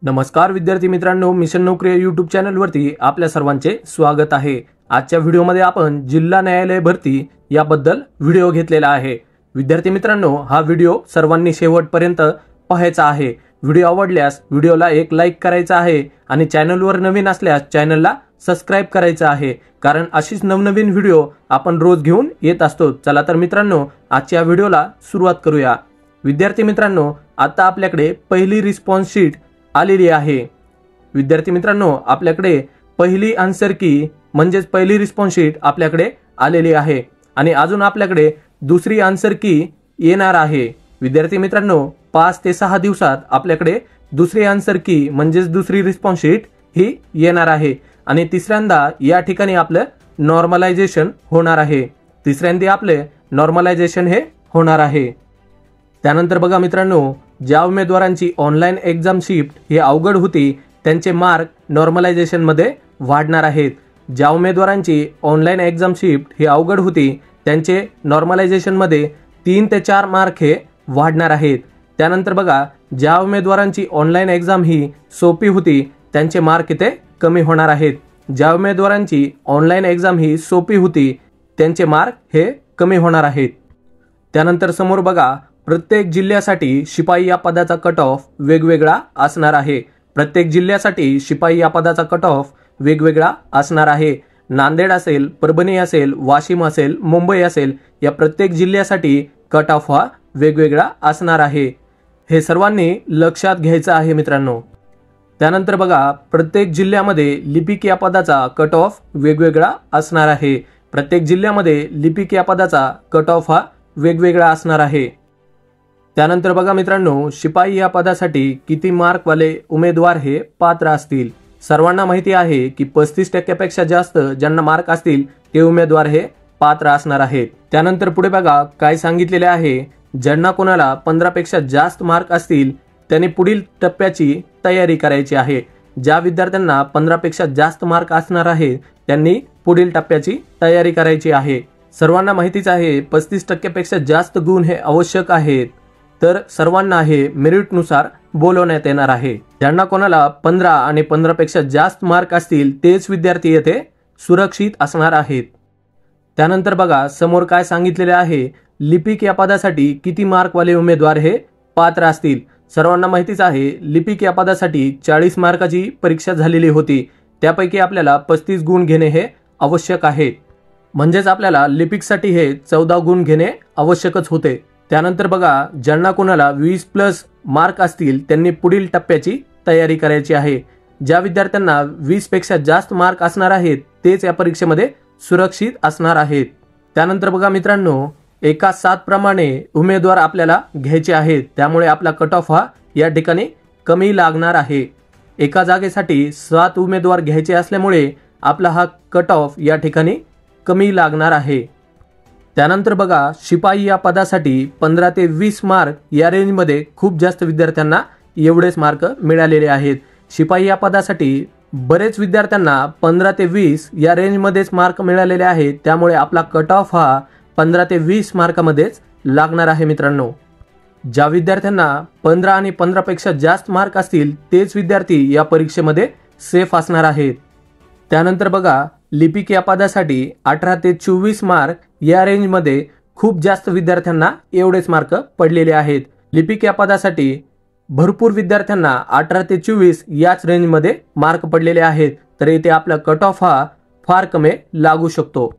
नमस्कार विद्यार्थी मित्रांनो, मिशन नोकरी यूट्यूब चॅनलवरती आपल्या सर्वांचे स्वागत आहे। आजच्या व्हिडिओमध्ये आपण जिल्हा न्यायालय भरती याबद्दल व्हिडिओ घेतलेला आहे। विद्यार्थी मित्रांनो, हा व्हिडिओ सर्वांनी शेवटपर्यंत पाहायचा आहे। व्हिडिओ आवडल्यास व्हिडिओला एक लाईक करायचा आहे आणि चॅनलवर नवीन असल्यास चॅनलला सबस्क्राइब करायचं आहे, कारण अशीच नवनवीन व्हिडिओ आपण रोज घेऊन येत असतो। चला तर मित्रांनो, आजच्या व्हिडिओला सुरुवात करूया। विद्यार्थी मित्रांनो, आता आपल्याकडे पहिली रिस्पॉन्स शीट आलेली आहे। विद्यार्थी मित्रांनो, आपल्याकडे पहिली आन्सर की म्हणजे पहिली रिस्पॉन्स शीट आपल्याकडे आलेली आहे आणि अजून आपल्याकडे दुसरी आन्सर की येणार आहे। विद्यार्थी मित्रांनो, 5 ते 6 दिवसात आपल्याकडे दुसरी आन्सर की म्हणजे दुसरी रिस्पॉन्स शीट ही येणार आहे आणि तिसऱ्यांदा या ठिकाणी आपलं नॉर्मलायझेशन होणार आहे। तिसऱ्यांदा आपले नॉर्मलायझेशन हे होणार आहे। त्यानंतर बघा मित्रांनो, ज्या उमेदवारांची ऑनलाईन एक्झाम शिफ्ट ही अवघड होती त्यांचे मार्क नॉर्मलायझेशन मध्ये वाढणार आहेत। ज्या उमेदवारांची ऑनलाईन एक्झाम शिफ्ट ही अवघड होती त्यांचे नॉर्मलायझेशन मध्ये 3 ते 4 मार्क हे वाढणार आहेत। त्यानंतर बघा, ज्या उमेदवारांची ऑनलाईन एक्झाम ही सोपी होती त्यांचे मार्क इथे कमी होणार आहेत। ज्या उमेदवारांची ऑनलाईन एक्झाम ही सोपी होती त्यांचे मार्क हे कमी होणार आहेत। त्यानंतर समोर बघा, प्रत्येक जिल्ह्यासाठी शिपाई या पदाचा कट ऑफ वेगवेगळा असणार आहे। प्रत्येक जिल्ह्यासाठी शिपाई या पदाचा कट ऑफ वेगवेगळा असणार आहे। नांदेड असेल, परभणी असेल, वाशिम असेल, मुंबई असेल, या प्रत्येक जिल्ह्यासाठी कट ऑफ हा वेगवेगळा असणार आहे। हे सर्वांनी लक्षात घ्यायचं आहे मित्रांनो। त्यानंतर बघा, प्रत्येक जिल्ह्यामध्ये लिपिक या पदाचा कट ऑफ वेगवेगळा असणार आहे। प्रत्येक जिल्ह्यामध्ये लिपिक या पदाचा कट ऑफ हा वेगवेगळा असणार आहे। त्यानंतर बघा मित्रांनो, शिपाई या पदासाठी किती मार्क वाले उमेदवार हे पात्र असतील। सर्वांना माहिती आहे की 35% पेक्षा जास्त ज्यांना मार्क असतील ते उमेदवार हे पात्र असणार आहेत। त्यानंतर पुढे बघा काय सांगितलेले आहे, ज्यांना कोणाला 15 पेक्षा जास्त मार्क असतील त्यांनी पुढील टप्प्याची तयारी करायची आहे। ज्या विद्यार्थ्यांना 15 पेक्षा जास्त मार्क असणार आहे त्यांनी पुढील टप्प्याची तयारी करायची आहे। सर्वांना माहितीच आहे 35% पेक्षा जास्त गुण हे आवश्यक आहेत, तर सर्वांना हे मेरिटनुसार बोलवण्यात येणार आहे। ज्यांना कोणाला 15 आणि 15 पेक्षा जास्त मार्क असतील तेच विद्यार्थी येथे सुरक्षित असणार आहेत। त्यानंतर बघा समोर काय सांगितलेले आहे, लिपिक या पदासाठी किती मार्क वाले उमेदवार हे पात्र असतील। सर्वांना माहितीच आहे लिपिक या पदासाठी 40 मार्काची परीक्षा झालेली होती, त्यापैकी आपल्याला 35 गुण घेणे हे आवश्यक आहे। म्हणजेच आपल्याला लिपिकसाठी हे 14 गुण घेणे आवश्यकच होते। त्यानंतर बघा, ज्यांना कोणाला 20+ मार्क असतील त्यांनी पुढील टप्प्याची तयारी करायची आहे। ज्या विद्यार्थ्यांना 20 पेक्षा जास्त मार्क असणार आहेत तेच या परीक्षेमध्ये सुरक्षित असणार आहेत। त्यानंतर बघा मित्रांनो, एका 7 प्रमाणे उमेदवार आपल्याला घ्यायचे आहेत, त्यामुळे आपला कट ऑफ हा या ठिकाणी कमी लागणार आहे। एका जागेसाठी 7 उमेदवार घ्यायचे असल्यामुळे आपला हा कट ऑफ या ठिकाणी कमी लागणार आहे। त्यानंतर बघा, शिपाई या पदासाठी 15 ते 20 मार्क या रेंजमध्ये खूप जास्त विद्यार्थ्यांना एवढेच मार्क मिळालेले आहेत। शिपाई या पदासाठी बरेच विद्यार्थ्यांना 15 ते 20 या रेंजमध्येच मार्क मिळालेले आहेत, त्यामुळे आपला कट ऑफ हा 15 ते 20 मार्कामध्येच लागणार आहे मित्रांनो। ज्या विद्यार्थ्यांना 15 आणि 15 पेक्षा जास्त मार्क असतील तेच विद्यार्थी या परीक्षेमध्ये सेफ असणार आहेत। त्यानंतर बघा, लिपिक या पदासाठी 18 ते 24 मार्क या रेंजमध्ये खूप जास्त विद्यार्थ्यांना एवढेच मार्क पडलेले आहेत। लिपिक या पदासाठी भरपूर विद्यार्थ्यांना 18 ते 24 याच रेंजमध्ये मार्क पडलेले आहेत, तर इथे आपला कट ऑफ हा फार कमी लागू शकतो।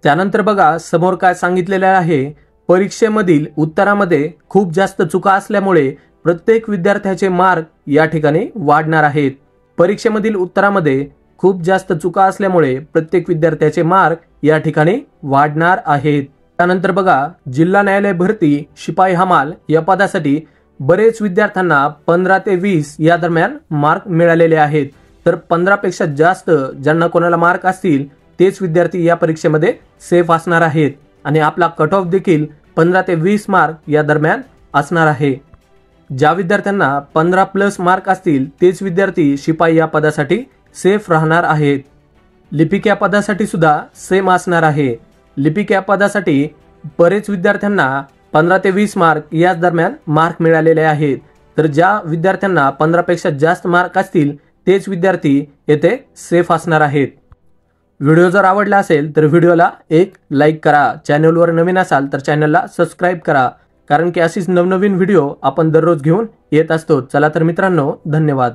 त्यानंतर बघा समोर काय सांगितलेले आहे, परीक्षेमधील उत्तरामध्ये खूप जास्त चुका असल्यामुळे प्रत्येक विद्यार्थ्याचे मार्क या ठिकाणी वाढणार आहेत। परीक्षेमधील उत्तरामध्ये खूप जास्त चुका असल्यामुळे प्रत्येक विद्यार्थ्याचे मार्क या ठिकाणी वाढणार आहेत। त्यानंतर बघा, जिल्हा न्यायालय भरती शिपाई हमाल या पदासाठी बरेच विद्यार्थ्यांना 15 ते 20 या दरम्यान मार्क मिळालेले आहेत, तर 15 पेक्षा जास्त ज्यांना कोणाला मार्क असतील तेच विद्यार्थी या परीक्षेमध्ये सेफ असणार आहेत आणि आपला कट ऑफ देखील 15 ते 20 मार्क या दरम्यान असणार आहे। ज्या विद्यार्थ्यांना 15+ मार्क असतील तेच विद्यार्थी शिपाई या पदासाठी सेफ राहणार आहेत। लिपिक या पदासाठी सुद्धा सेम असणार आहे। लिपिक या पदासाठी बरेच विद्यार्थ्यांना 15 ते 20 मार्क याच दरम्यान मार्क मिळालेले आहेत, तर ज्या विद्यार्थ्यांना 15 पेक्षा जास्त मार्क असतील तेच विद्यार्थी येथे सेफ असणार आहेत। व्हिडिओ जर आवडला असेल तर व्हिडिओला एक लाईक करा। चॅनलवर नवीन असाल तर चॅनलला सबस्क्राईब करा, कारण की अशीच नवनवीन व्हिडिओ आपण दररोज घेऊन येत असतो। चला तर मित्रांनो, धन्यवाद।